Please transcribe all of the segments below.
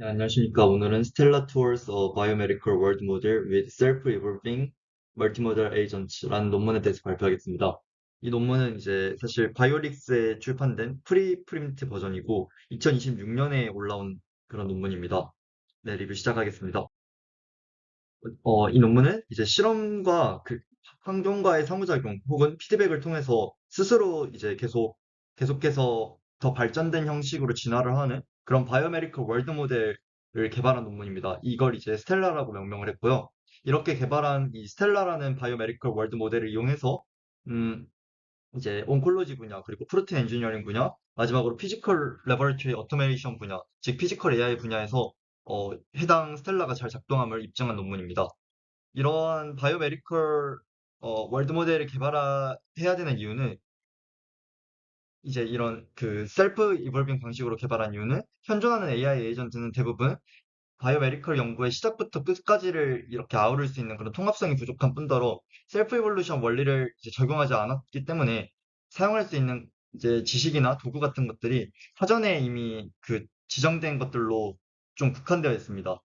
네, 안녕하십니까. 오늘은 Stella Towards a Biomedical World Model with Self-Evolving Multimodal Agents라는 논문에 대해서 발표하겠습니다. 이 논문은 이제 사실 바이오릭스에 출판된 프리프린트 버전이고 2026년에 올라온 그런 논문입니다. 네, 리뷰 시작하겠습니다. 이 논문은 이제 실험과 그 환경과의 상호작용 혹은 피드백을 통해서 스스로 이제 계속해서 더 발전된 형식으로 진화를 하는 그런 바이오메디컬 월드 모델을 개발한 논문입니다. 이걸 이제 스텔라라고 명명을 했고요. 이렇게 개발한 이 스텔라라는 바이오메디컬 월드 모델을 이용해서 음, 이제 온콜로지 분야, 그리고 프로테인 엔지니어링 분야, 마지막으로 피지컬 레버리토리 오토메이션 분야, 즉 피지컬 AI 분야에서 해당 스텔라가 잘 작동함을 입증한 논문입니다. 이러한 바이오메디컬 월드 모델을 개발해야 되는 이유는 이제 이런 그 셀프 이볼빙 방식으로 개발한 이유는 현존하는 AI 에이전트는 대부분 바이오메디컬 연구의 시작부터 끝까지를 이렇게 아우를 수 있는 그런 통합성이 부족한 뿐더러 셀프 이볼루션 원리를 이제 적용하지 않았기 때문에 사용할 수 있는 이제 지식이나 도구 같은 것들이 사전에 이미 그 지정된 것들로 좀 국한되어 있습니다.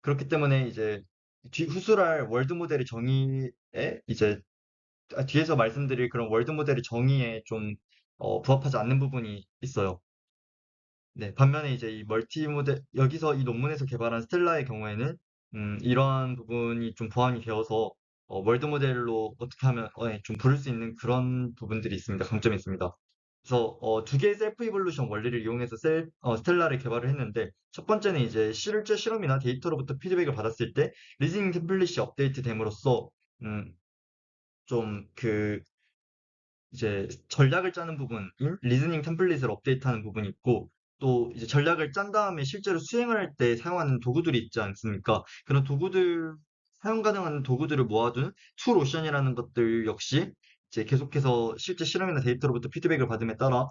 그렇기 때문에 이제 후술할 월드 모델의 정의에 이제 뒤에서 말씀드릴 그런 월드 모델의 정의에 좀 부합하지 않는 부분이 있어요. 네, 반면에 이제 이 멀티 모델, 여기서 이 논문에서 개발한 스텔라의 경우에는, 이러한 부분이 좀 보완이 되어서, 월드 모델로 어떻게 하면, 예, 좀 부를 수 있는 그런 부분들이 있습니다. 강점이 있습니다. 그래서, 두 개의 셀프 이볼루션 원리를 이용해서 스텔라를 개발을 했는데, 첫 번째는 이제 실제 실험이나 데이터로부터 피드백을 받았을 때, 리즈닝 템플릿이 업데이트 됨으로써, 음, 좀 이제 전략을 짜는 부분인 리즈닝 템플릿을 업데이트하는 부분이 있고 또 이제 전략을 짠 다음에 실제로 수행을 할 때 사용하는 도구들이 있지 않습니까? 그런 도구들 사용 가능한 도구들을 모아둔 툴 오션이라는 것들 역시 이제 계속해서 실제 실험이나 데이터로부터 피드백을 받음에 따라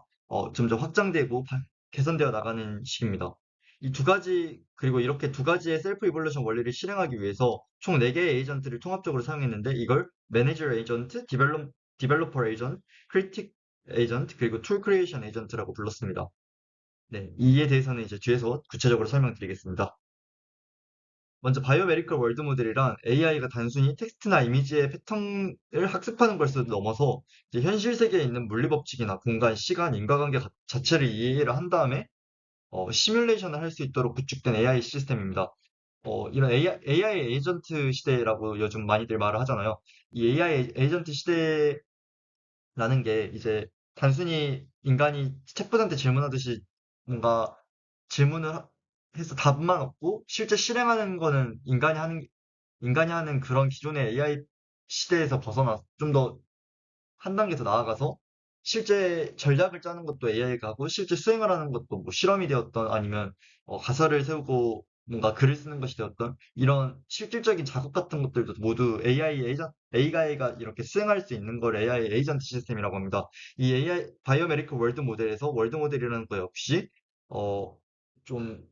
점점 확장되고 개선되어 나가는 식입니다. 이 두 가지 그리고 이렇게 두 가지의 셀프 이볼루션 원리를 실행하기 위해서 총 4개의 에이전트를 통합적으로 사용했는데 이걸 매니저 에이전트, 디벨로퍼 에이전트, 크리틱 에이전트, 그리고 툴 크리에이션 에이전트라고 불렀습니다. 네, 이에 대해서는 이제 뒤에서 구체적으로 설명드리겠습니다. 먼저 바이오메디컬 월드 모델이란 AI가 단순히 텍스트나 이미지의 패턴을 학습하는 것을 넘어서 이제 현실 세계에 있는 물리 법칙이나 공간, 시간, 인과관계 자체를 이해를 한 다음에 시뮬레이션을 할 수 있도록 구축된 AI 시스템입니다. 이런 AI 에이전트 시대라고 요즘 많이들 말을 하잖아요. 이 AI 에이전트 시대 라는 게 이제 단순히 인간이 챗봇한테 질문하듯이 뭔가 질문을 해서 답만 얻고 실제 실행하는 거는 인간이 하는 그런 기존의 AI 시대에서 벗어나 좀 더 한 단계 더 나아가서 실제 전략을 짜는 것도 AI가 하고 실제 수행을 하는 것도 뭐 실험이 되었던 아니면 가설을 세우고 뭔가 글을 쓰는 것이 되었던 이런 실질적인 작업 같은 것들도 모두 AI가 이렇게 수행할 수 있는 걸 AI 에이전트 시스템이라고 합니다. 이 AI 바이오메디컬 월드 모델에서 월드 모델이라는 거 역시 어, 좀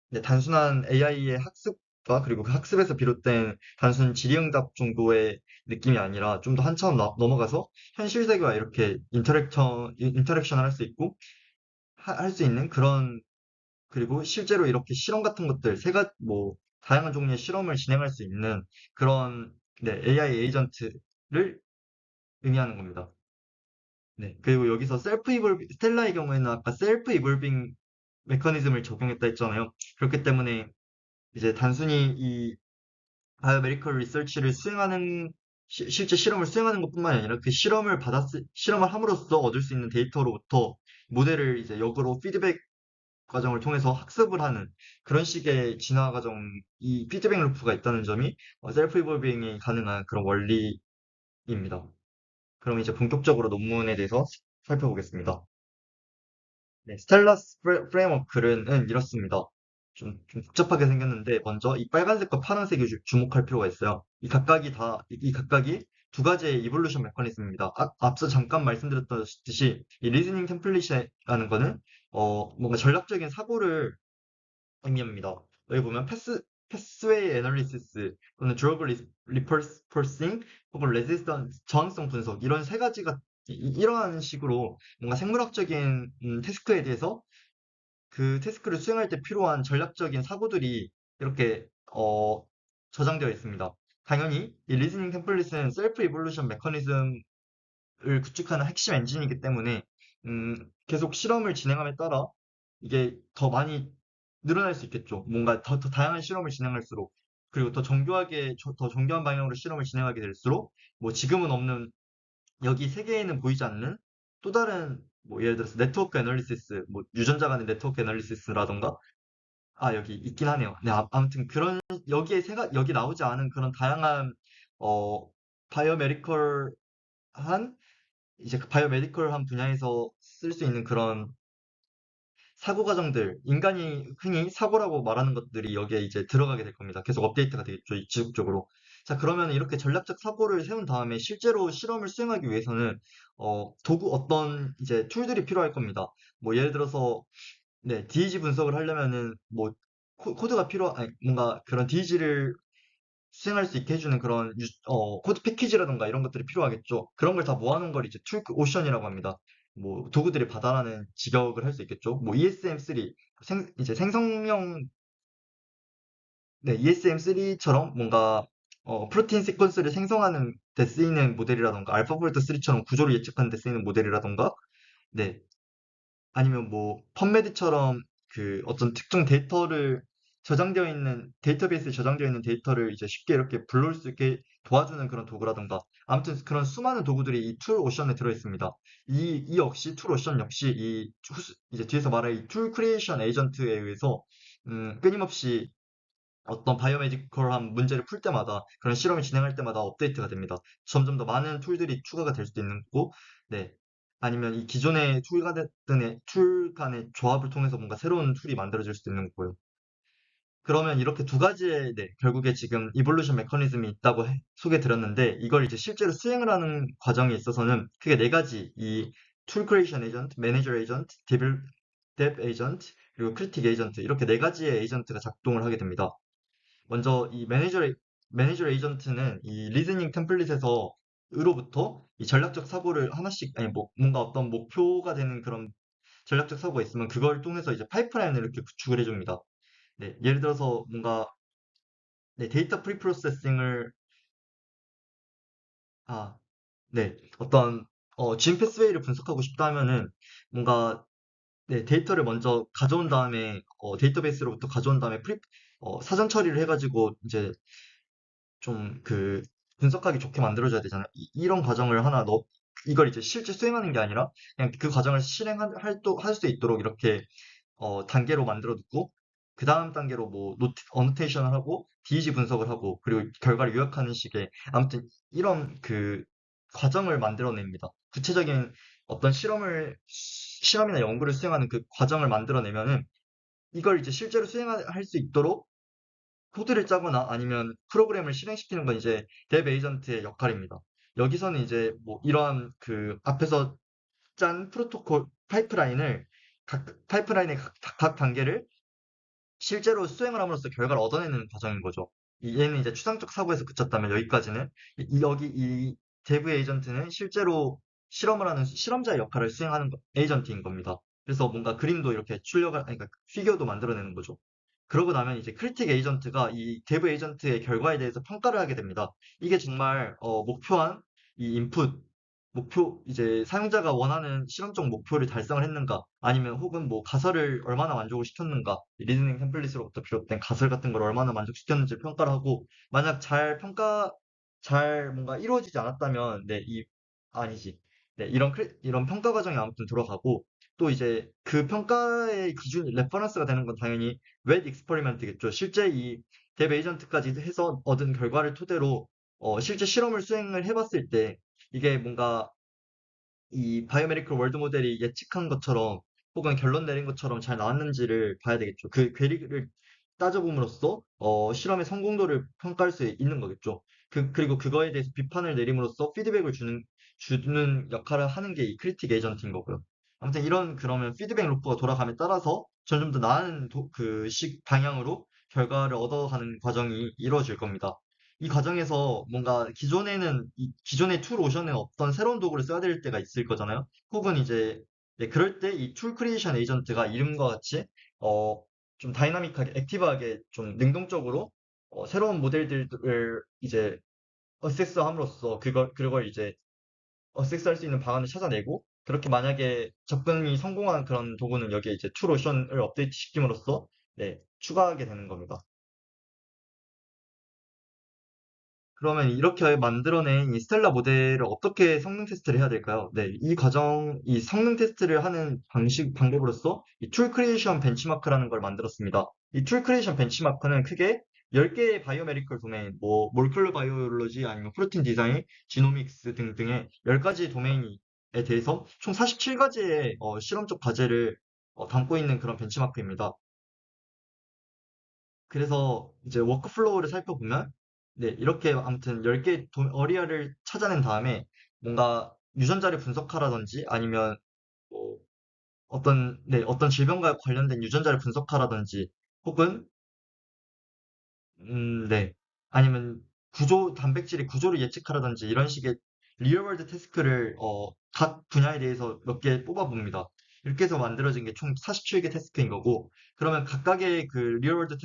네, 단순한 AI의 학습과 그리고 그 학습에서 비롯된 단순 질의응답 정도의 느낌이 아니라 좀 더 한 차원 넘어가서 현실 세계와 이렇게 인터랙션을 할 수 있고 할 수 있는 그런 그리고 실제로 이렇게 실험 같은 것들 뭐 다양한 종류의 실험을 진행할 수 있는 그런 네, AI 에이전트를 의미하는 겁니다. 네, 그리고 여기서 스텔라의 경우에는 아까 셀프 이볼빙 메커니즘을 적용했다 했잖아요. 그렇기 때문에 이제 단순히 이 바이오메디컬 리서치를 실제 실험을 수행하는 것뿐만이 아니라 그 실험을 함으로써 얻을 수 있는 데이터로부터 모델을 이제 역으로 피드백 과정을 통해서 학습을 하는 그런 식의 진화 과정, 이 피드백 루프가 있다는 점이 셀프 이볼빙이 가능한 그런 원리입니다. 그럼 이제 본격적으로 논문에 대해서 살펴보겠습니다. 네, 스텔라스 프레임워크는 이렇습니다. 좀 복잡하게 생겼는데, 먼저 이 빨간색과 파란색에 주목할 필요가 있어요. 이 각각이 두 가지의 이볼루션 메커니즘입니다. 앞서 잠깐 말씀드렸듯이, 이 리즈닝 템플릿이라는 거는, 뭔가 전략적인 사고를 의미합니다. 여기 보면 패스웨이 애널리시스 또는 드러그 리퍼싱 혹은 레지스턴스 저항성 분석 이런 세 가지가 이러한 식으로 뭔가 생물학적인 태스크에 대해서 그 태스크를 수행할 때 필요한 전략적인 사고들이 이렇게 저장되어 있습니다. 당연히 이 리즈닝 템플릿은 셀프 이볼루션 메커니즘을 구축하는 핵심 엔진이기 때문에 계속 실험을 진행함에 따라 이게 더 많이 늘어날 수 있겠죠. 뭔가 더 다양한 실험을 진행할수록 그리고 더 정교한 방향으로 실험을 진행하게 될수록 뭐 지금은 없는 여기 세계에는 보이지 않는 또 다른 뭐 예를 들어서 네트워크 애널리시스, 뭐 유전자 간의 네트워크 애널리시스라던가 여기 있긴 하네요. 네, 아무튼 그런 여기 나오지 않은 그런 다양한 어 바이오메디컬한 이제 그 바이오메디컬한 분야에서 쓸 수 있는 그런 사고 과정들, 인간이 흔히 사고라고 말하는 것들이 여기에 이제 들어가게 될 겁니다. 계속 업데이트가 되겠죠, 지속적으로. 자, 그러면 이렇게 전략적 사고를 세운 다음에 실제로 실험을 수행하기 위해서는 어떤 이제 툴들이 필요할 겁니다. 뭐 예를 들어서 네, DEG 분석을 하려면은 뭐 코드가 아니, 뭔가 그런 DEG를 수행할 수 있게 해주는 그런 코드 패키지라던가 이런 것들이 필요하겠죠. 그런 걸 다 모아놓은 걸 이제 툴 오션이라고 합니다. 뭐 도구들의 바다라는 직역을 할 수 있겠죠. 뭐 ESM3 이제 생성형 네, ESM3처럼 뭔가 프로테인 시퀀스를 생성하는 데 쓰이는 모델이라던가 알파볼트 3처럼 구조를 예측하는 데 쓰이는 모델이라던가 네, 아니면 뭐 펀메드처럼 그 어떤 특정 데이터를 저장되어 있는 데이터베이스에 저장되어 있는 데이터를 이제 쉽게 이렇게 불러올 수 있게 도와주는 그런 도구라던가 아무튼 그런 수많은 도구들이 이 툴 오션에 들어 있습니다. 이 역시 툴 오션 역시 이제 뒤에서 말할 이 툴 크리에이션 에이전트에 의해서 끊임없이 어떤 바이오메디컬한 문제를 풀 때마다 그런 실험을 진행할 때마다 업데이트가 됩니다. 점점 더 많은 툴들이 추가가 될 수도 있는 거고, 네. 아니면 이 기존의 툴 간의 조합을 통해서 뭔가 새로운 툴이 만들어질 수도 있는 거고요. 그러면 이렇게 두 가지의, 네, 결국에 지금 이볼루션 메커니즘이 있다고 소개 드렸는데, 이걸 이제 실제로 수행을 하는 과정에 있어서는 크게 네 가지, 이 툴 크리에이션 에이전트, 매니저 에이전트, 데브 에이전트, 그리고 크리틱 에이전트, 이렇게 네 가지의 에이전트가 작동을 하게 됩니다. 먼저 이 매니저 에이전트는 이 리즈닝 템플릿에서 으로부터 이 전략적 사고를 하나씩 아니 뭐 뭔가 어떤 목표가 되는 그런 전략적 사고가 있으면 그걸 통해서 이제 파이프라인을 이렇게 구축을 해줍니다. 네, 예를 들어서 뭔가 네, 데이터 프리프로세싱을 아, 네, 어떤 GM 패스웨이를 분석하고 싶다 하면은 뭔가 네, 데이터를 먼저 가져온 다음에 데이터베이스로부터 가져온 다음에 사전 처리를 해가지고 이제 좀 그 분석하기 좋게 만들어줘야 되잖아요. 이런 과정을 이걸 이제 실제 수행하는 게 아니라 그냥 그 과정을 할 수 있도록 이렇게 단계로 만들어 두고 그 다음 단계로 뭐 어노테이션을 하고 DEG 분석을 하고 그리고 결과를 요약하는 식의 아무튼 이런 그 과정을 만들어냅니다. 구체적인 어떤 실험이나 연구를 수행하는 그 과정을 만들어내면은 이걸 이제 실제로 수행할 수 있도록 코드를 짜거나 아니면 프로그램을 실행시키는 건 이제 뎁 에이전트의 역할입니다. 여기서는 이제 뭐 이러한 그 앞에서 짠 파이프라인의 각 단계를 실제로 수행을 함으로써 결과를 얻어내는 과정인 거죠. 얘는 이제 추상적 사고에서 그쳤다면 여기까지는 여기 이 데브 에이전트는 실제로 실험을 하는 실험자의 역할을 수행하는 에이전트인 겁니다. 그래서 뭔가 그림도 이렇게 아니, 그러니까 피규어도 만들어내는 거죠. 그러고 나면 이제 크리틱 에이전트가 이 데브 에이전트의 결과에 대해서 평가를 하게 됩니다. 이게 정말 목표한 이 이제 사용자가 원하는 실험적 목표를 달성을 했는가, 아니면 혹은 뭐 가설을 얼마나 만족을 시켰는가, 리즈닝 템플릿으로부터 비롯된 가설 같은 걸 얼마나 만족시켰는지 평가를 하고, 만약 잘 뭔가 이루어지지 않았다면, 아니지. 네, 이런 평가 과정이 아무튼 들어가고, 또 이제 그 평가의 레퍼런스가 되는 건 당연히 웹 익스퍼리먼트겠죠. 실제 이 뎁 에이전트까지 해서 얻은 결과를 토대로 실제 실험을 수행을 해봤을 때 이게 뭔가 이 바이오메디컬 월드 모델이 예측한 것처럼 혹은 결론 내린 것처럼 잘 나왔는지를 봐야 되겠죠. 그 괴리를 따져봄으로써 실험의 성공도를 평가할 수 있는 거겠죠. 그리고 그거에 대해서 비판을 내림으로써 피드백을 주는 역할을 하는 게 이 크리틱 에이전트인 거고요. 아무튼 그러면 피드백 루프가 돌아감에 따라서 점점 더 나은 방향으로 결과를 얻어가는 과정이 이루어질 겁니다. 이 과정에서 뭔가 기존의 툴 오션에 없던 새로운 도구를 써야 될 때가 있을 거잖아요. 혹은 이제 네, 그럴 때 이 툴 크리에이션 에이전트가 이름과 같이 어, 좀 다이나믹하게, 액티브하게, 좀 능동적으로, 새로운 모델들을 이제 어세스함으로써 그걸 이제 어섹스할 수 있는 방안을 찾아내고 그렇게 만약에 접근이 성공한 그런 도구는 여기에 이제 투로션을 업데이트 시킴으로써 네, 추가하게 되는 겁니다. 그러면 이렇게 만들어낸 이 스텔라 모델을 어떻게 성능 테스트를 해야 될까요? 네, 이 성능 테스트를 하는 방법으로서 이 툴 크리에이션 벤치마크라는 걸 만들었습니다. 이 툴 크리에이션 벤치마크는 크게 10개의 바이오메디컬 도메인, 뭐, 몰큘러 바이오로지 아니면 프로틴 디자인, 지노믹스 등등의 10가지 도메인에 대해서 총 47가지의 실험적 과제를 담고 있는 그런 벤치마크입니다. 그래서 이제 워크플로우를 살펴보면, 네, 이렇게 아무튼 10개 어리아를 찾아낸 다음에 뭔가 유전자를 분석하라든지 아니면 뭐 어떤 질병과 관련된 유전자를 분석하라든지 혹은 네. 아니면 단백질의 구조를 예측하라든지 이런 식의 리얼월드 태스크를 각 분야에 대해서 몇 개 뽑아봅니다. 이렇게 해서 만들어진 게 총 47개 태스크인 거고, 그러면 각각의 그 리얼월드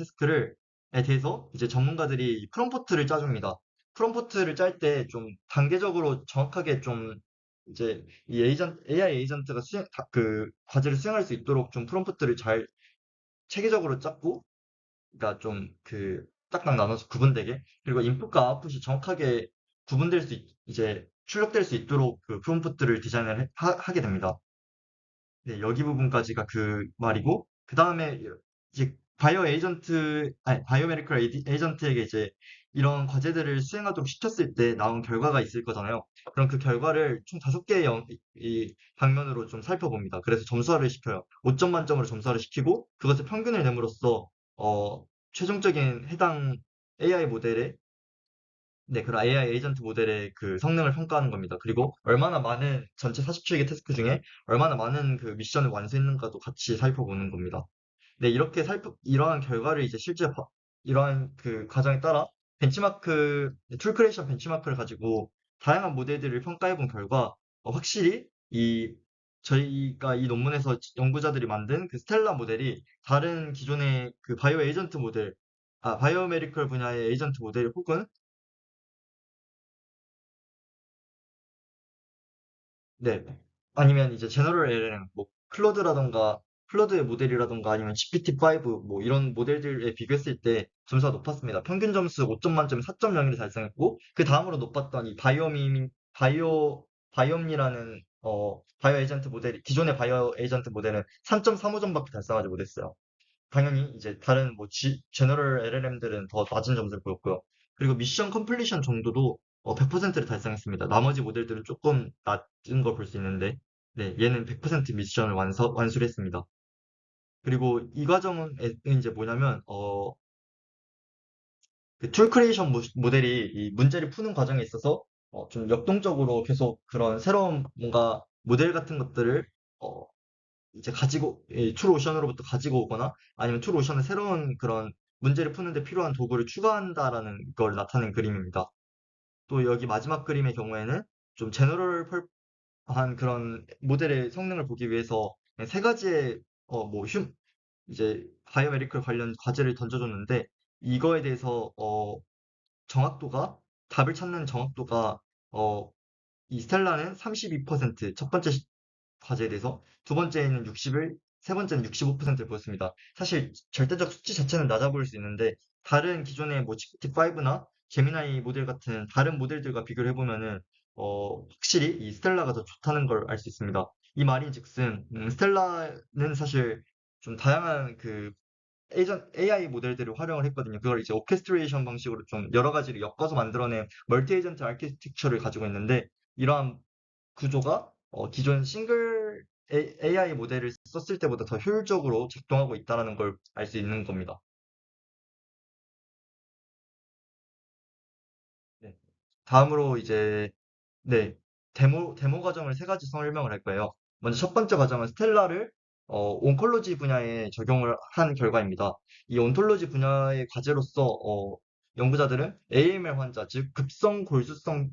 에 대해서 이제 전문가들이 프롬프트를 짜줍니다. 프롬프트를 짤 때 좀 단계적으로 정확하게 좀 이제 AI 에이전트가 그 과제를 수행할 수 있도록 좀 프롬프트를 잘 체계적으로 짰고, 그러니까 좀 딱딱 나눠서 구분되게 그리고 인풋과 아웃풋이 정확하게 이제 출력될 수 있도록 그 프롬프트를 하게 됩니다. 네, 여기 부분까지가 그 말이고 그 다음에 이제 바이오메디컬 에이전트에게 이제 이런 과제들을 수행하도록 시켰을 때 나온 결과가 있을 거잖아요. 그럼 그 결과를 총 5개의 이 방면으로 좀 살펴봅니다. 그래서 점수화를 시켜요. 5점 만점으로 점수화를 시키고 그것을 평균을 내므로써 최종적인 해당 AI 모델의 그런 AI 에이전트 모델의 그 성능을 평가하는 겁니다. 그리고 얼마나 많은 전체 47개 태스크 중에 얼마나 많은 그 미션을 완수했는가도 같이 살펴보는 겁니다. 네, 이러한 결과를 이제 이러한 그 과정에 따라 툴 크리에이션 벤치마크를 가지고 다양한 모델들을 평가해 본 결과 확실히 저희가 이 논문에서 연구자들이 만든 그 스텔라 모델이 다른 기존의 그 바이오메디컬 분야의 에이전트 모델 혹은 네. 아니면 이제 제너럴 LLM, 뭐 클로드의 모델이라던가 아니면 GPT-5 뭐 이런 모델들에 비교했을 때 점수가 높았습니다. 평균 점수 5점 만점에 4.01을 달성했고 그 다음으로 높았던 이 바이옴니라는 기존의 바이오 에이전트 모델은 3.35점밖에 달성하지 못했어요. 당연히 이제 다른 뭐 제너럴 LLM들은 더 낮은 점수를 보였고요. 그리고 미션 컴플리션 정도도 100%를 달성했습니다. 나머지 모델들은 조금 낮은 걸 볼 수 있는데, 네, 얘는 100% 미션을 완수를 했습니다. 그리고 이 과정은 이제 뭐냐면, 그툴 크리에이션 모델이 이 문제를 푸는 과정에 있어서 좀 역동적으로 계속 그런 새로운 뭔가 모델 같은 것들을 어, 이제 툴오션으로부터 가지고 오거나 아니면 툴오션의 새로운 그런 문제를 푸는데 필요한 도구를 추가한다라는 걸 나타낸 그림입니다. 또 여기 마지막 그림의 경우에는 좀 제너럴한 그런 모델의 성능을 보기 위해서 세 가지의 뭐 이제 바이오메디컬 관련 과제를 던져줬는데 이거에 대해서 정확도가 답을 찾는 정확도가 어, 이 스텔라는 32%, 첫 번째 과제에 대해서 두 번째는 61, 세 번째는 65%를 보였습니다. 사실 절대적 수치 자체는 낮아 보일 수 있는데 다른 기존의 뭐 GPT-5나 제미나이 모델 같은 다른 모델들과 비교를 해보면은 확실히 이 스텔라가 더 좋다는 걸 알 수 있습니다. 이 말인즉슨 스텔라는 사실 좀 다양한 그 AI 모델들을 활용을 했거든요. 그걸 이제 오케스트레이션 방식으로 좀 여러 가지를 엮어서 만들어낸 멀티 에이전트 아키텍처를 가지고 있는데 이러한 구조가 기존 싱글 AI 모델을 썼을 때보다 더 효율적으로 작동하고 있다는 걸 알 수 있는 겁니다. 네. 다음으로 이제 네, 데모 과정을 세 가지 설명을 할 거예요. 먼저 첫 번째 과정은 스텔라를 온콜로지 분야에 적용을 한 결과입니다. 이 온톨로지 분야의 과제로서 연구자들은 AML 환자, 즉 급성 골수성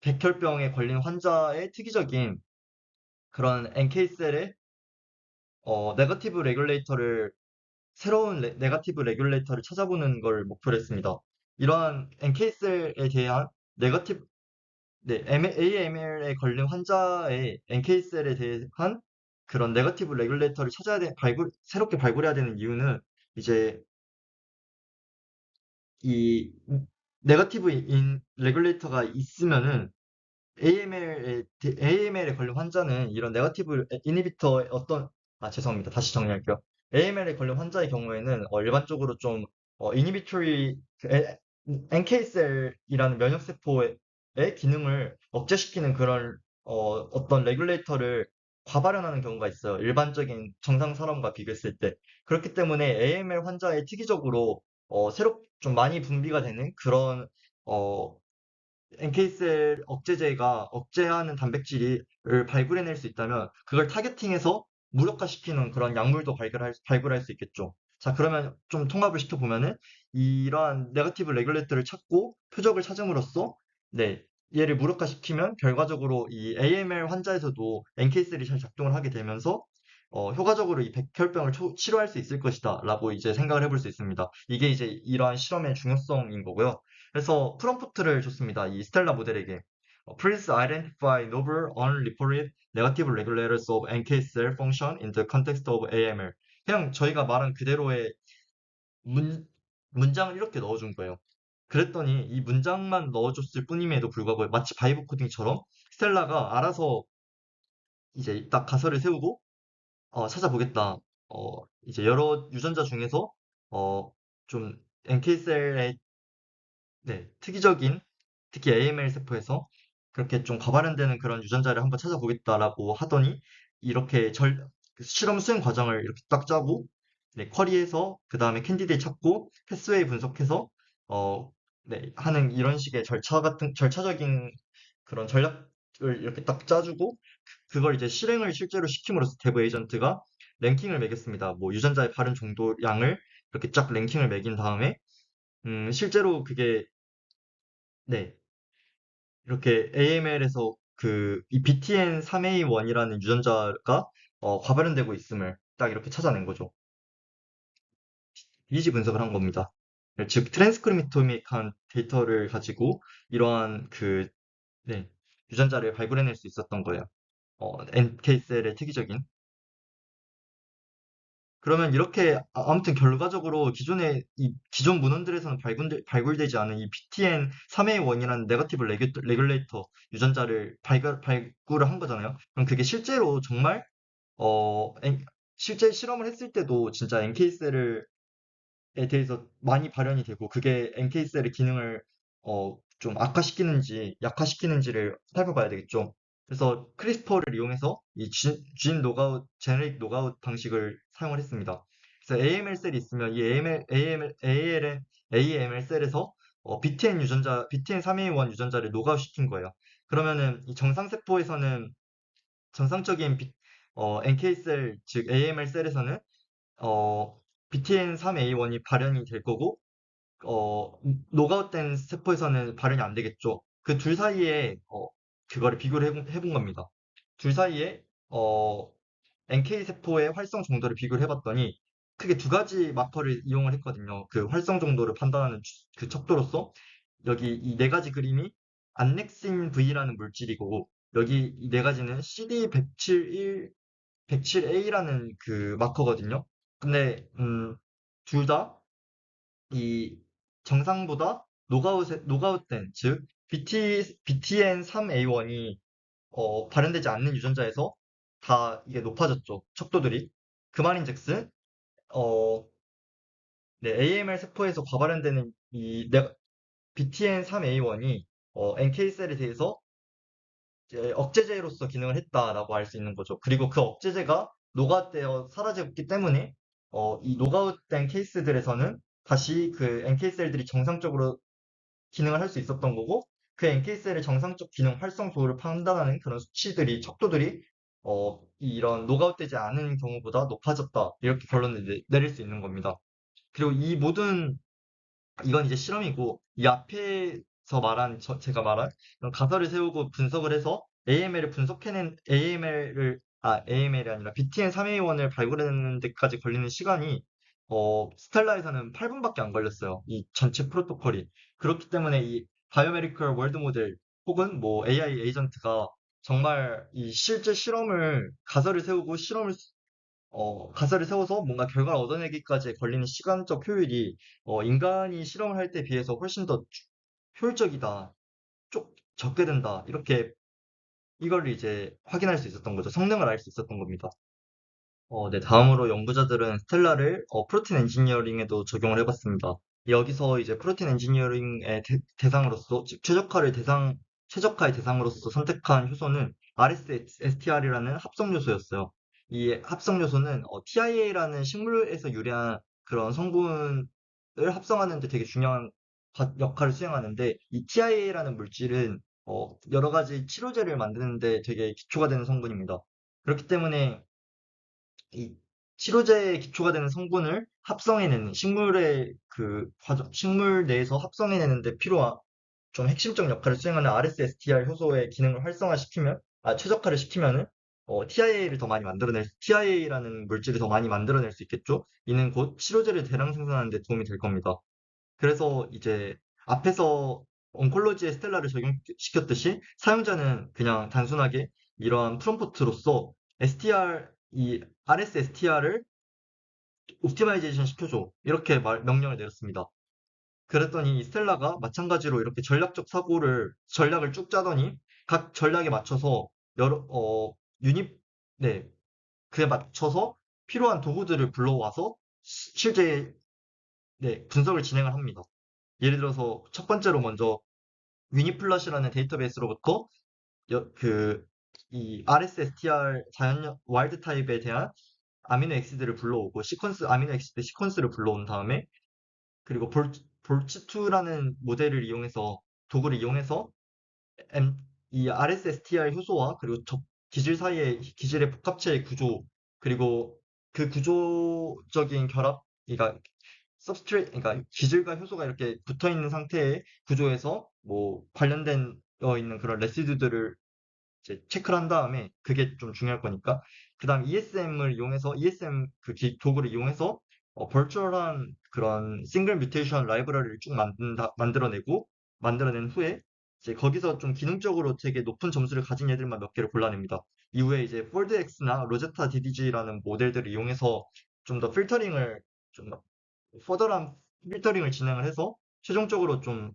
백혈병에 걸린 환자의 특이적인 그런 NK셀의 네거티브 레귤레이터를 새로운 네거티브 레귤레이터를 찾아보는 걸 목표로 했습니다. 이러한 NK셀에 대한 네거티브 네, AML에 걸린 환자의 NK셀에 대한 그런 네거티브 레귤레이터를 찾아야 새롭게 발굴해야 되는 이유는 이제 이 네거티브 인 레귤레이터가 있으면은 AML에 걸린 환자는 이런 네거티브 이니비터의 죄송합니다. 다시 정리할게요. AML에 걸린 환자의 경우에는 일반적으로 좀 이니비토리 NK셀이라는 면역세포의 기능을 억제시키는 그런 어떤 레귤레이터를 과발현하는 경우가 있어요. 일반적인 정상 사람과 비교했을 때. 그렇기 때문에 AML 환자의 특이적으로 새로 좀 많이 분비가 되는 그런 어, NK셀 억제제가 억제하는 단백질을 발굴해낼 수 있다면 그걸 타겟팅해서 무력화시키는 그런 약물도 발굴할 수 있겠죠. 자, 그러면 좀 통합을 시켜보면은 이러한 네거티브 레귤레이터를 찾고 표적을 찾음으로써 네, 얘를 무력화시키면 결과적으로 이 AML 환자에서도 NK셀이 잘 작동을 하게 되면서 효과적으로 이 백혈병을 치료할 수 있을 것이다 라고 이제 생각을 해볼 수 있습니다. 이게 이제 이러한 실험의 중요성인 거고요. 그래서 프롬프트를 줬습니다. 이 스텔라 모델에게. Please identify novel unreported negative regulators of NK cell function in the context of AML. 그냥 저희가 말한 그대로의 문장을 이렇게 넣어준 거예요. 그랬더니 이 문장만 넣어줬을 뿐임에도 불구하고 마치 바이브 코딩처럼 스텔라가 알아서 이제 딱 가설을 세우고 찾아보겠다. 이제 여러 유전자 중에서 좀 NK셀의 네, 특이적인, 특히 AML 세포에서 그렇게 좀 과발현되는 그런 유전자를 한번 찾아보겠다라고 하더니, 이렇게 그 실험 수행 과정을 이렇게 딱 짜고, 네, 쿼리해서, 그 다음에 캔디데이 찾고, 패스웨이 분석해서, 네, 하는 이런 식의 절차적인 그런 전략을 이렇게 딱 짜주고, 그걸 이제 실행을 실제로 시킴으로써 대부 에이전트가 랭킹을 매겼습니다. 뭐, 유전자의 바른 정도량을 이렇게 쫙 랭킹을 매긴 다음에, 실제로 그게 네, 이렇게 AML에서 이 BTN3A1이라는 유전자가 과발현되고 있음을 딱 이렇게 찾아낸 거죠. 이지 분석을 한 겁니다. 즉, 트랜스크리미토믹한 데이터를 가지고 이러한 네, 유전자를 발굴해낼 수 있었던 거예요. NK셀의 특이적인. 그러면 이렇게 아무튼 결과적으로 기존 문헌들에서는 발굴되지 않은 이 BTN3A1이라는 네거티브 레귤레이터 유전자를 발굴을 한 거잖아요. 그럼 그게 실제로 정말 실제 실험을 했을 때도 진짜 NK셀을 에 대해서 많이 발현이 되고 그게 NK셀의 기능을 좀 악화시키는지 약화시키는지를 살펴봐야 되겠죠. 그래서 크리스퍼를 이용해서 이 제네릭 노가웃 방식을 사용을 했습니다. 그래서 AML 셀이 있으면 이 AML 셀에서 BTN3A1 유전자를 노가웃 시킨 거예요. 그러면은 이 정상적인 NK셀 즉 AML 셀에서는 어, BTN3A1이 발현이 될 거고, 어, 노가웃된 세포에서는 발현이 안 되겠죠. 그 둘 사이에, 그거를 비교를 해본 겁니다. 둘 사이에, NK 세포의 활성 정도를 비교를 해봤더니, 크게 두 가지 마커를 이용을 했거든요. 그 활성 정도를 판단하는 그 척도로서, 여기 이 네 가지 그림이 안넥신 V라는 물질이고, 여기 이 네 가지는 CD107A라는 그 마커거든요. 근데 둘 다 이 정상보다 노가웃된 즉 BTN3A1이 발현되지 않는 유전자에서 다 이게 높아졌죠. 척도들이. 그 말인즉슨 어, 네, AML 세포에서 과발현되는 BTN3A1이 NK셀에 대해서 이제 억제제로서 기능을 했다라고 할 수 있는 거죠. 그리고 그 억제제가 노가웃되어 사라졌기 때문에 이 노가웃된 케이스들에서는 다시 그 NK셀들이 정상적으로 기능을 할 수 있었던 거고 그 NK셀의 정상적 기능 활성도를 판단하는 그런 수치들이 척도들이 이런 노가웃되지 않은 경우보다 높아졌다 이렇게 결론을 내릴 수 있는 겁니다. 그리고 이건 이제 실험이고, 이 앞에서 제가 말한 이런 가설을 세우고 분석을 해서 AML을 분석해낸 AML이 아니라 BTN3A1을 발굴하는 데까지 걸리는 시간이 스텔라에서는 8분밖에 안 걸렸어요. 이 전체 프로토콜이. 그렇기 때문에 이 바이오메디컬 월드 모델 혹은 뭐 AI 에이전트가 정말 이 실제 실험을 가설을 세우고 가설을 세워서 뭔가 결과를 얻어내기까지 걸리는 시간적 효율이 인간이 실험을 할 때 비해서 훨씬 더 효율적이다. 적게 된다. 이렇게 이걸 이제 확인할 수 있었던 거죠. 성능을 알 수 있었던 겁니다. 네, 다음으로 연구자들은 스텔라를 프로틴 엔지니어링에도 적용을 해봤습니다. 여기서 이제 프로틴 엔지니어링의 대상으로서, 즉 최적화의 대상으로서 선택한 효소는 RSSTR이라는 합성 요소였어요. 이 합성 요소는 TIA라는 식물에서 유래한 그런 성분을 합성하는 데 되게 중요한 역할을 수행하는데, 이 TIA라는 물질은 여러 가지 치료제를 만드는데 되게 기초가 되는 성분입니다. 그렇기 때문에 이 치료제의 기초가 되는 성분을 합성해내는 식물 내에서 합성해내는데 필요한 좀 핵심적 역할을 수행하는 RSSTR 효소의 기능을 최적화를 시키면은 TIA라는 물질을 더 많이 만들어낼 수 있겠죠? 이는 곧 치료제를 대량 생산하는 데 도움이 될 겁니다. 그래서 이제 앞에서 온콜로지에 스텔라를 적용시켰듯이 사용자는 그냥 단순하게 이러한 프롬프트로서 이 RSSTR을 옵티마이제이션 시켜줘. 이렇게 명령을 내렸습니다. 그랬더니 이 스텔라가 마찬가지로 이렇게 전략을 쭉 짜더니 각 전략에 맞춰서 여러, 어, 유닛, 네, 그에 맞춰서 필요한 도구들을 불러와서 실제 네, 분석을 진행을 합니다. 예를 들어서 첫 번째로 먼저 유니플롯이라는 데이터베이스로부터 그, 이 RSSTR 와일드 타입에 대한 아미노 엑시드를 불러오고 아미노 엑시드 시퀀스를 불러온 다음에 그리고 볼츠2라는 도구를 이용해서 M, 이 RSSTR 효소와 그리고 기질 사이의 기질의 복합체의 구조 그리고 그 구조적인 그러니까 그러니까 기질과 효소가 이렇게 붙어 있는 상태의 구조에서 뭐 관련된 있는 그런 레시드들을 이제 체크를 한 다음에 그게 좀 중요할 거니까 그다음 ESM 도구를 이용해서 벌추얼한 그런 싱글 뮤테이션 라이브러리를 쭉 만들어낸 후에 이제 거기서 좀 기능적으로 되게 높은 점수를 가진 애들만 몇 개를 골라냅니다. 이후에 이제 폴드X나 로제타 DDG라는 모델들을 이용해서 좀 더 좀 퍼더한 필터링을 진행을 해서 최종적으로 좀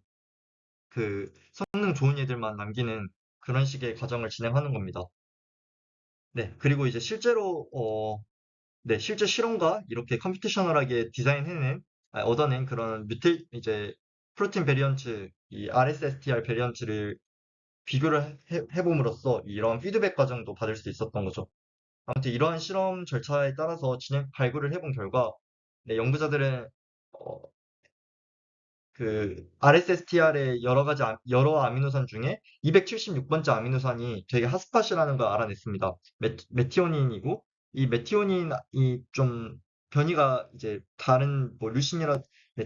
그 성능 좋은 애들만 남기는 그런 식의 과정을 진행하는 겁니다. 네, 그리고 이제 실제 실험과 이렇게 컴퓨테이셔널하게 얻어낸 그런 이제 프로틴 베리언츠, 이 RSSTR 베리언츠를 비교를 해봄으로써 이런 피드백 과정도 받을 수 있었던 거죠. 아무튼 이러한 실험 절차에 따라서 발굴을 해본 결과, 네, 연구자들은 어, 그 RSSTR의 여러 아미노산 중에 276번째 아미노산이 되게 핫스팟이라는 걸 알아냈습니다. 메티오닌이고 이 메티오닌이 좀 변이가 이제 다른 뭐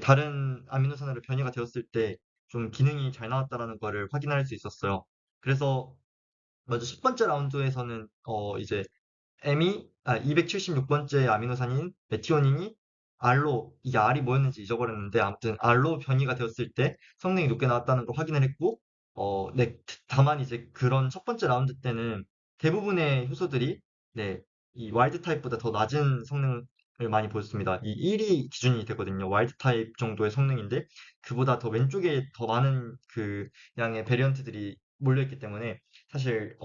다른 아미노산으로 변이가 되었을 때 좀 기능이 잘 나왔다라는 거를 확인할 수 있었어요. 그래서 먼저 10번째 라운드에서는 이제 276번째 아미노산인 메티오닌이 이게 R이 뭐였는지 잊어버렸는데, 아무튼 R로 변이가 되었을 때 성능이 높게 나왔다는 걸 확인을 했고, 네, 다만 이제 그런 첫 번째 라운드 때는 대부분의 효소들이, 네, 이 와일드 타입보다 더 낮은 성능을 많이 보였습니다. 이 1이 기준이 되거든요. 와일드 타입 정도의 성능인데, 그보다 더 왼쪽에 더 많은 그 양의 베리언트들이 몰려있기 때문에, 사실,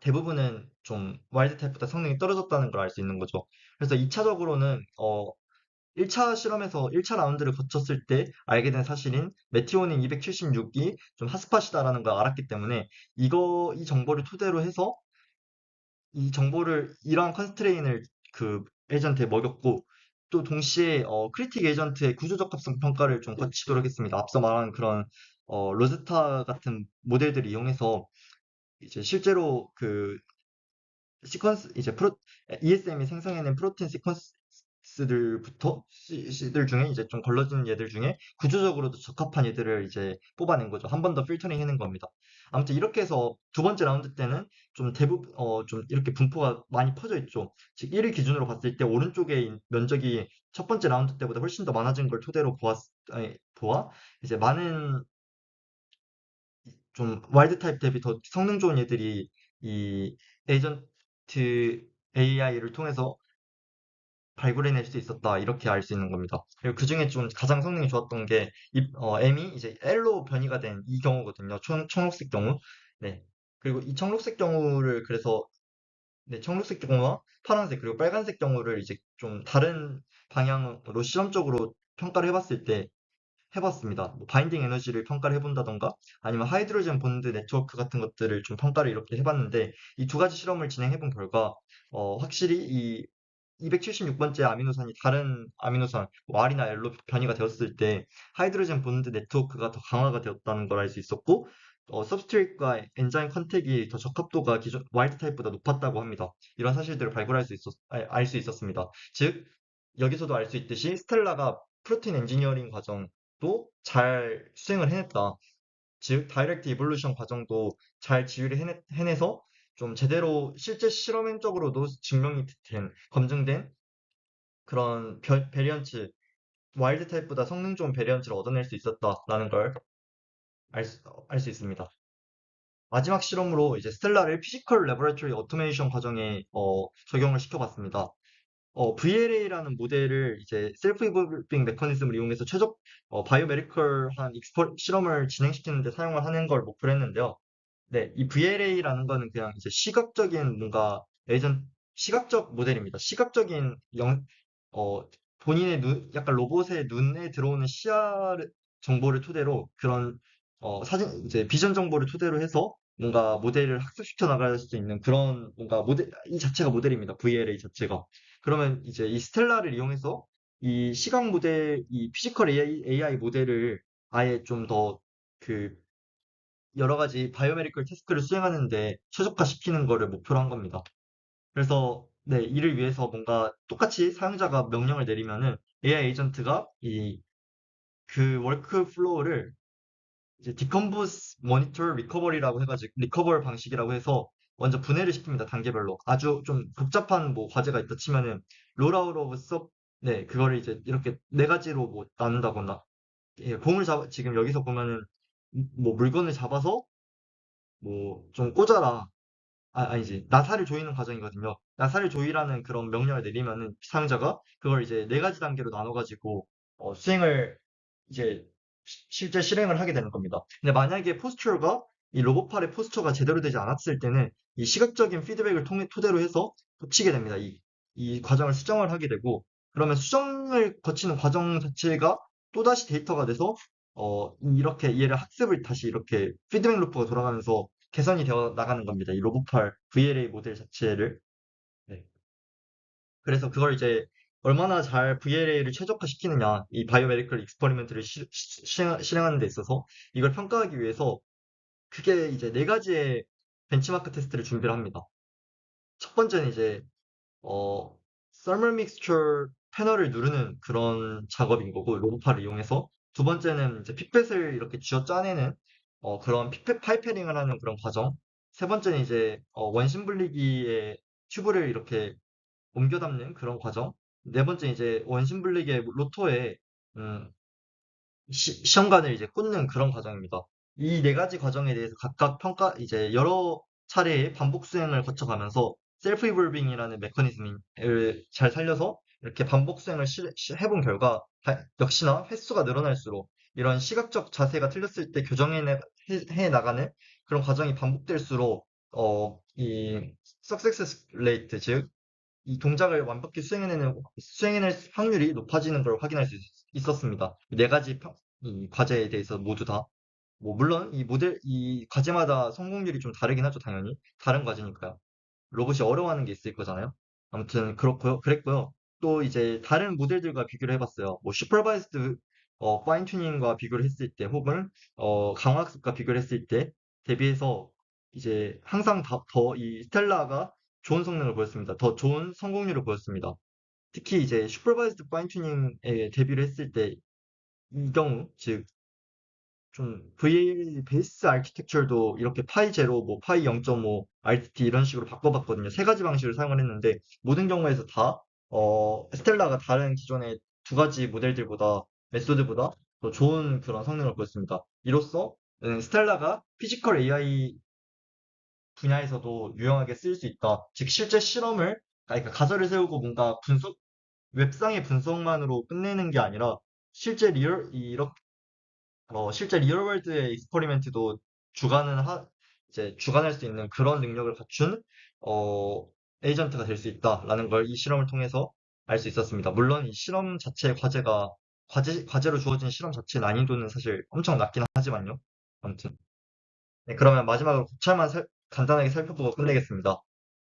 대부분은 좀 와일드 타입보다 성능이 떨어졌다는 걸 알 수 있는 거죠. 그래서 2차적으로는 1차 라운드를 거쳤을 때 알게 된 사실인 메티오닌 276이 좀 핫스팟이다라는 걸 알았기 때문에 이 정보를 토대로 해서 이러한 컨스트레인을 그 에이전트에 먹였고 또 동시에 크리틱 에이전트의 구조적합성 평가를 좀 거치도록 했습니다. 앞서 말한 그런 로제타 같은 모델들을 이용해서 이제 실제로 ESM이 생성해낸 프로틴 C들 중에 이제 좀 걸러진 얘들 중에 구조적으로도 적합한 얘들을 이제 뽑아낸 거죠. 한 번 더 필터링 해낸 겁니다. 아무튼 이렇게 해서 두 번째 라운드 때는 좀 대부분, 좀 이렇게 분포가 많이 퍼져 있죠. 즉, 1위 기준으로 봤을 때 오른쪽에 면적이 첫 번째 라운드 때보다 훨씬 더 많아진 걸 토대로 보아, 이제 많은 좀 와일드 타입 대비 더 성능 좋은 얘들이 이 에이전트 AI를 통해서 발굴해낼 수 있었다. 이렇게 알 수 있는 겁니다. 그리고 그 중에 좀 가장 성능이 좋았던 게 M이 이제 L로 변이가 된 이 경우거든요. 청록색 경우. 네. 그리고 이 청록색 경우를 그래서 네, 청록색 경우와 파란색 그리고 빨간색 경우를 이제 좀 다른 방향으로 실험적으로 평가를 해봤을 때 해봤습니다. 뭐 바인딩 에너지를 평가를 해본다던가 아니면 하이드로젠 본드 네트워크 같은 것들을 좀 평가를 이렇게 해봤는데 이 두 가지 실험을 진행해본 결과 확실히 이 276번째 아미노산이 다른 아미노산 뭐 R이나 L로 변이가 되었을 때 하이드로젠 본드 네트워크가 더 강화가 되었다는 걸 알 수 있었고 서브스트레이트과 엔자임 컨택이 더 적합도가 기존 와일드 타입보다 높았다고 합니다. 이런 사실들을 알 수 있었습니다. 즉 여기서도 알 수 있듯이 스텔라가 프로틴 엔지니어링 과정도 잘 수행을 해냈다. 즉 다이렉트 이볼루션 과정도 잘 지휘를 해내서 좀 제대로 실제 실험적으로도 검증된 그런 베리언츠, 와일드 타입보다 성능 좋은 베리언츠를 얻어낼 수 있었다라는 걸 알 수 있습니다. 마지막 실험으로 이제 스텔라를 피지컬 레버레토리 오토메이션 과정에 적용을 시켜봤습니다. VLA라는 모델을 이제 셀프 이볼빙 메커니즘을 이용해서 바이오메디컬한 실험을 진행시키는데 사용을 하는 걸 목표로 했는데요. 네, 이 VLA라는 거는 그냥 이제 시각적인 뭔가 시각적 모델입니다. 시각적인 어, 본인의 약간 로봇의 눈에 들어오는 시야 정보를 토대로 그런 이제 비전 정보를 토대로 해서 뭔가 모델을 학습시켜 나갈 수 있는 그런 뭔가 이 자체가 모델입니다. VLA 자체가. 그러면 이제 이 스텔라를 이용해서 이 시각 모델, 이 피지컬 AI 모델을 아예 좀 더 그 여러 가지 바이오메디컬 태스크를 수행하는데 최적화시키는 거를 목표로 한 겁니다. 그래서 네, 이를 위해서 뭔가 똑같이 사용자가 명령을 내리면은 AI 에이전트가 그 워크 플로우를 이제 디컴포스 모니터 리커버리라고 해가지고 리커버 방식이라고 해서 먼저 분해를 시킵니다. 단계별로. 아주 좀 복잡한 뭐 과제가 있다 치면은 롤아웃 오브 섭 네, 그거를 이제 이렇게 네 가지로 뭐 나눈다거나 예, 지금 여기서 보면은 뭐 물건을 잡아서 뭐 좀 꽂아라. 아니지. 나사를 조이는 과정이거든요. 나사를 조이라는 그런 명령을 내리면은 사용자가 그걸 이제 네 가지 단계로 나눠가지고 수행을 이제 실제 실행을 하게 되는 겁니다. 근데 만약에 이 로봇팔의 포스처가 제대로 되지 않았을 때는 이 시각적인 피드백을 토대로 해서 고치게 됩니다. 이 과정을 수정을 하게 되고 그러면 수정을 거치는 과정 자체가 또다시 데이터가 돼서 이렇게 얘를 학습을 다시 이렇게 피드백 루프가 돌아가면서 개선이 되어 나가는 겁니다. 이 로봇팔 VLA 모델 자체를. 네. 그래서 그걸 이제 얼마나 잘 VLA를 최적화시키느냐, 이 바이오메디컬 익스퍼리먼트를 실행하는 데 있어서 이걸 평가하기 위해서 크게 이제 네 가지의 벤치마크 테스트를 준비를 합니다. 첫 번째는 이제 어, thermal mixture 패널을 누르는 그런 작업인 거고, 로보파를 이용해서. 두 번째는 이제 핏뱃을 이렇게 쥐어 짜내는 그런 핏뱃 파이페링을 하는 그런 과정. 세 번째는 이제 원심 분리기에 튜브를 이렇게 옮겨 담는 그런 과정. 네 번째 이제 원심 분리기의 로터에 음, 시험관을 이제 꽂는 그런 과정입니다. 이 네 가지 과정에 대해서 각각 이제 여러 차례의 반복 수행을 거쳐가면서 셀프 이볼빙이라는 메커니즘을 잘 살려서 이렇게 반복 수행을 해본 결과 역시나 횟수가 늘어날수록 이런 시각적 자세가 틀렸을 때 해 나가는 그런 과정이 반복될수록 이 success rate, 즉 이 동작을 완벽히 수행해낼 확률이 높아지는 걸 확인할 수 있었습니다. 네 가지 이 과제에 대해서 모두 다. 뭐, 물론 이 과제마다 성공률이 좀 다르긴 하죠, 당연히. 다른 과제니까요. 로봇이 어려워하는 게 있을 거잖아요. 아무튼 그랬고요. 또 이제 다른 모델들과 비교를 해봤어요. 뭐 슈퍼바이스드 파인 튜닝과 비교를 했을 때 혹은 강화학습과 비교를 했을 때 대비해서 이제 항상 더 이 스텔라가 좋은 성능을 보였습니다. 더 좋은 성공률을 보였습니다. 특히 이제 슈퍼바이즈드 파인 튜닝에 데뷔를 했을 때 이 경우, 즉 좀 VL 베이스 아키텍처도 이렇게 파이 제로, 뭐 파이 0.5, RTT 이런 식으로 바꿔봤거든요. 세 가지 방식을 사용을 했는데 모든 경우에서 다 스텔라가 다른 기존의 두 가지 모델들보다 메소드보다 더 좋은 그런 성능을 보였습니다. 이로써 스텔라가 피지컬 AI 분야에서도 유용하게 쓰일 수 있다. 즉 실제 실험을 그러니까 가설을 세우고 뭔가 분석 웹상의 분석만으로 끝내는 게 아니라 실제 실제 리얼월드의 익스퍼리멘트도 주관은 이제 주관할 수 있는 그런 능력을 갖춘 어, 에이전트가 될 수 있다라는 걸 이 실험을 통해서 알 수 있었습니다. 물론 이 실험 자체의 과제로 주어진 실험 자체의 난이도는 사실 엄청 낮긴 하지만요. 아무튼. 네, 그러면 마지막으로 고찰만 간단하게 살펴보고 끝내겠습니다.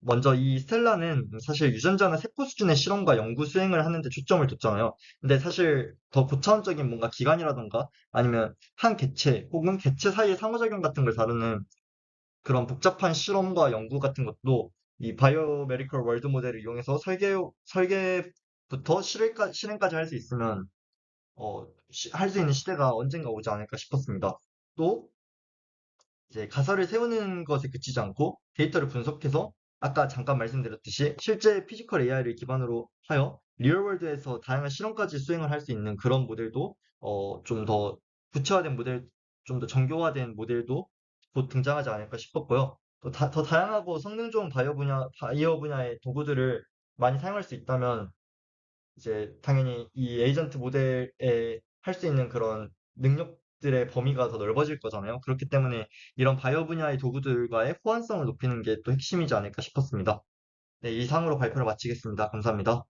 먼저 이 스텔라는 사실 유전자나 세포 수준의 실험과 연구 수행을 하는데 초점을 뒀잖아요. 근데 사실 더 고차원적인 뭔가 기관이라던가 아니면 한 개체 혹은 개체 사이의 상호작용 같은 걸 다루는 그런 복잡한 실험과 연구 같은 것도 이 바이오메디컬 월드 모델을 이용해서 설계부터 실행까지 할 수 있으면 할 수 있는 시대가 언젠가 오지 않을까 싶었습니다. 또 이제 가설을 세우는 것에 그치지 않고 데이터를 분석해서 아까 잠깐 말씀드렸듯이 실제 피지컬 AI를 기반으로 하여 리얼월드에서 다양한 실험까지 수행을 할 수 있는 그런 모델도 좀 더 구체화된 모델, 좀 더 정교화된 모델도 곧 등장하지 않을까 싶었고요. 또 더 다양하고 성능 좋은 바이오 분야의 도구들을 많이 사용할 수 있다면 이제 당연히 이 에이전트 모델에 할 수 있는 그런 능력들의 범위가 더 넓어질 거잖아요. 그렇기 때문에 이런 바이오 분야의 도구들과의 호환성을 높이는 게 또 핵심이지 않을까 싶었습니다. 네, 이상으로 발표를 마치겠습니다. 감사합니다.